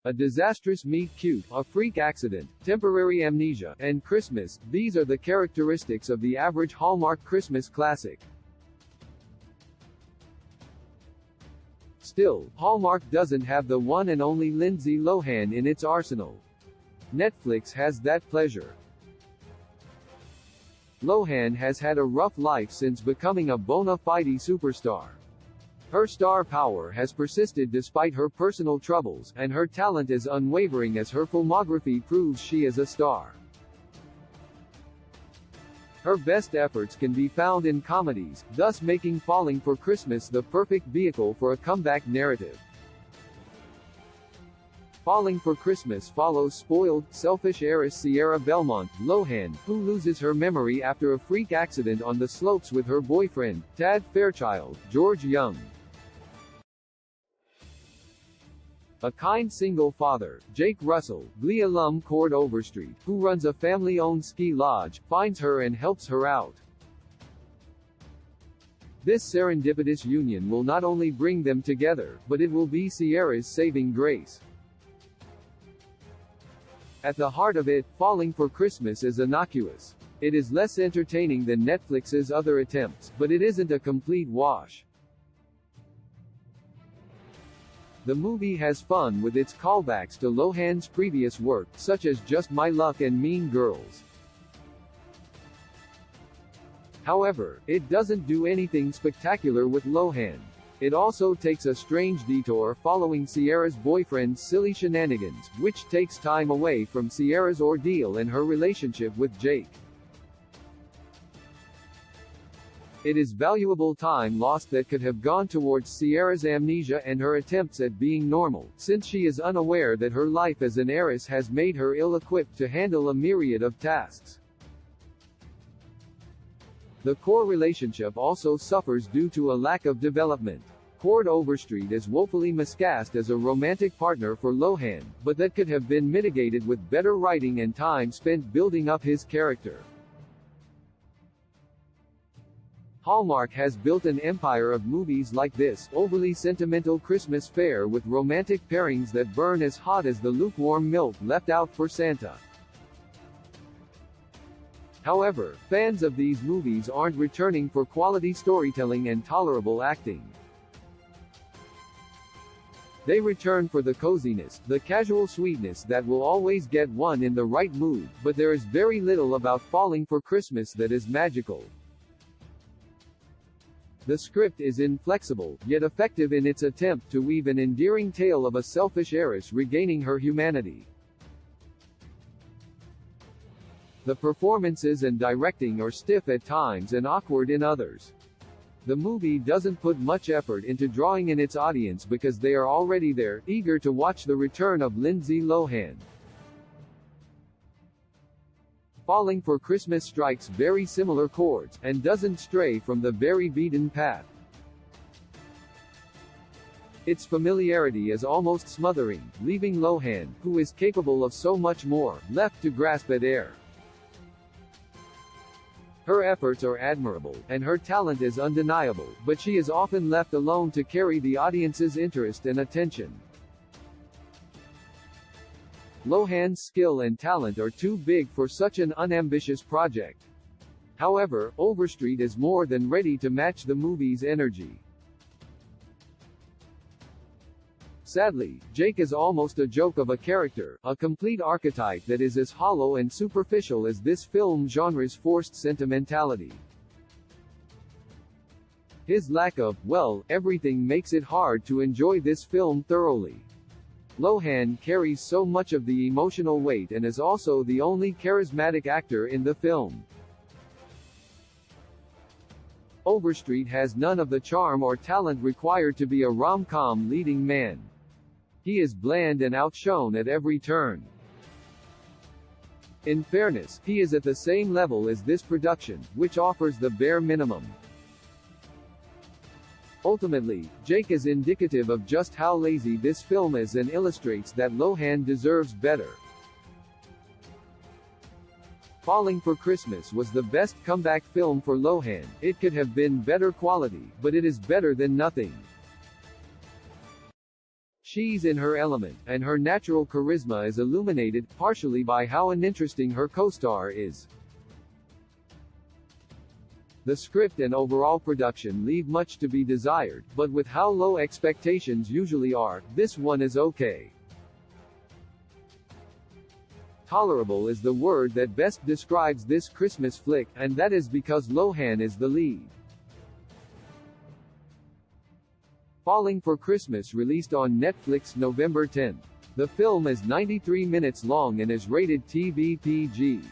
A disastrous meet-cute, a freak accident, temporary amnesia, and Christmas, these are the characteristics of the average Hallmark Christmas classic. Still, Hallmark doesn't have the one and only Lindsay Lohan in its arsenal. Netflix has that pleasure. Lohan has had a rough life since becoming a bona fide superstar. Her star power has persisted despite her personal troubles, and her talent is unwavering as her filmography proves she is a star. Her best efforts can be found in comedies, thus making Falling for Christmas the perfect vehicle for a comeback narrative. Falling for Christmas follows spoiled, selfish heiress Sierra Belmont, Lohan, who loses her memory after a freak accident on the slopes with her boyfriend, Tad Fairchild, George Young. A kind single father, Jake Russell, Glee alum Cord Overstreet, who runs a family-owned ski lodge, finds her and helps her out. This serendipitous union will not only bring them together, but it will be Sierra's saving grace. At the heart of it, Falling for Christmas is innocuous. It is less entertaining than Netflix's other attempts, but it isn't a complete wash. The movie has fun with its callbacks to Lohan's previous work, such as Just My Luck and Mean Girls. However, it doesn't do anything spectacular with Lohan. It also takes a strange detour following Sierra's boyfriend's silly shenanigans, which takes time away from Sierra's ordeal and her relationship with Jake. It is valuable time lost that could have gone towards Sierra's amnesia and her attempts at being normal, since she is unaware that her life as an heiress has made her ill-equipped to handle a myriad of tasks. The core relationship also suffers due to a lack of development. Cord Overstreet is woefully miscast as a romantic partner for Lohan, but that could have been mitigated with better writing and time spent building up his character. Hallmark has built an empire of movies like this, overly sentimental Christmas fare with romantic pairings that burn as hot as the lukewarm milk left out for Santa. However, fans of these movies aren't returning for quality storytelling and tolerable acting. They return for the coziness, the casual sweetness that will always get one in the right mood, but there is very little about Falling for Christmas that is magical. The script is inflexible, yet effective in its attempt to weave an endearing tale of a selfish heiress regaining her humanity. The performances and directing are stiff at times and awkward in others. The movie doesn't put much effort into drawing in its audience because they are already there, eager to watch the return of Lindsay Lohan. Falling for Christmas strikes very similar chords, and doesn't stray from the very beaten path. Its familiarity is almost smothering, leaving Lohan, who is capable of so much more, left to grasp at air. Her efforts are admirable, and her talent is undeniable, but she is often left alone to carry the audience's interest and attention. Lohan's skill and talent are too big for such an unambitious project. However, Overstreet is more than ready to match the movie's energy. Sadly, Jake is almost a joke of a character, a complete archetype that is as hollow and superficial as this film genre's forced sentimentality. His lack of, well, everything makes it hard to enjoy this film thoroughly. Lohan carries so much of the emotional weight and is also the only charismatic actor in the film. Overstreet has none of the charm or talent required to be a rom-com leading man. He is bland and outshone at every turn. In fairness, he is at the same level as this production, which offers the bare minimum. Ultimately, Jake is indicative of just how lazy this film is and illustrates that Lohan deserves better. Falling for Christmas was the best comeback film for Lohan. It could have been better quality, but it is better than nothing. She's in her element, and her natural charisma is illuminated, partially by how uninteresting her co-star is. The script and overall production leave much to be desired, but with how low expectations usually are, this one is okay. Tolerable is the word that best describes this Christmas flick, and that is because Lohan is the lead. Falling for Christmas released on Netflix November 10. The film is 93 minutes long and is rated TV PG.